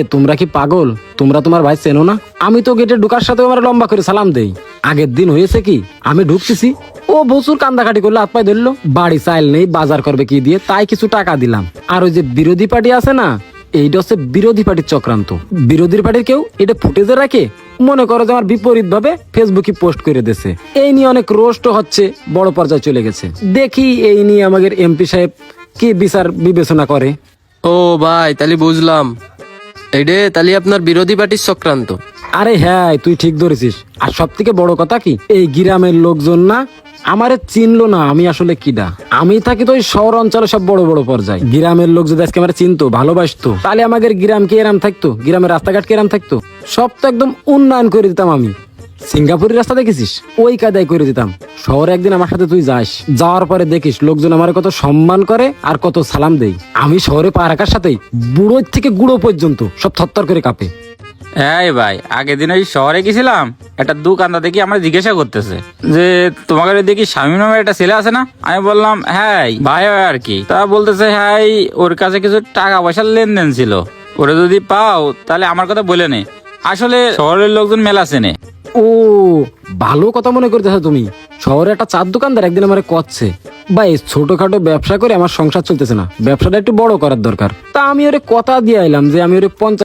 তোমরা কি পাগল? তোমরা তোমার ভাই চেনো না? আমি তো গেটে ঢুকার সাথে আমার লম্বা করে সালাম দেই। আগের দিন হয়েছে কি, আমি ঢুকতেছি, ও প্রচুর কান্দাকাটি করলো, হাত পায়ে ধরলো, বাড়ি চাইল নেই, বাজার করবে কি দিয়ে, তাই কিছু টাকা দিলাম। আর ওই যে বিরোধী পার্টি আছে না, এইটা হচ্ছে বিরোধী পার্টির চক্রান্ত। বিরোধী পার্টির কেউ এটা ফুটেজে রাখে, মনে করো যে আমার বিপরীত ভাবে ফেসবুকে পোস্ট করে দিয়েছে। এই নিয়ে অনেক রোস্ট হচ্ছে, বড় পর্যায়ে চলে গেছে। দেখি এই নিয়ে আমাদের এমপি সাহেব কি বিচার বিবেচনা করে। ও ভাই, তাহলে বুঝলাম, এইডে তাহলে আপনার বিরোধী পার্টির চক্রান্ত। আরে হ্যাঁ, তুই ঠিক ধরেছিস। আর সব থেকে বড় কথা কি, এই গ্রামের লোকজন না আমারে চিনলো না আমি আসলে কিডা। আমি থাকি তো ওই শহর অঞ্চলে সব বড় বড় পর্যায়ে। গ্রামের লোক যদি আজকে আমার চিনতো, ভালোবাসতো, তাহলে আমাদের গ্রাম কি এরাম থাকতো? গ্রামের রাস্তাঘাট কি এরাম থাকতো? সব তো একদম উন্নয়ন করে দিতাম আমি। সিঙ্গাপুরের রাস্তা দেখেছিস, ওই কায়দায় করে দিতাম। শহরে একদিন আমার সাথে তুই যাস, যাওয়ার পরে দেখিস লোকজন আমার কত সম্মান করে আর কত সালাম দেই। আমি শহরে পা রাখার সাথেই বুড়ো থেকে গুঁড়ো পর্যন্ত সব থরথর করে কাঁপে। এই ভাই, আগের দিন ওই শহরে গেছিলাম, একটা দোকানদার দেখি আমরা জিজ্ঞাসা করতেছে যে তোমাকে দেখি স্বামী নামের একটা ছেলে আছে না? আমি বললাম হ্যাঁ ভাই হয় আর কি। তা বলতেছে হ্যাঁ, ওর কাছে কিছু টাকা পয়সার লেনদেন ছিল, ওরা যদি পাও তাহলে আমার কথা বলে নে। আসলে শহরের লোকজন মেলা চেনে। ও, ভালো কথা মনে করতেছো তুমি। শহরে একটা চার দোকানদার একদিন আমার করছে, ভাই ছোটখাটো ব্যবসা করে আমার সংসার চলতেছে না, ব্যবসাটা একটু বড় করার দরকার। তা আমি ওরে কথা দিয়ে আইলাম যে আমি ওরে 50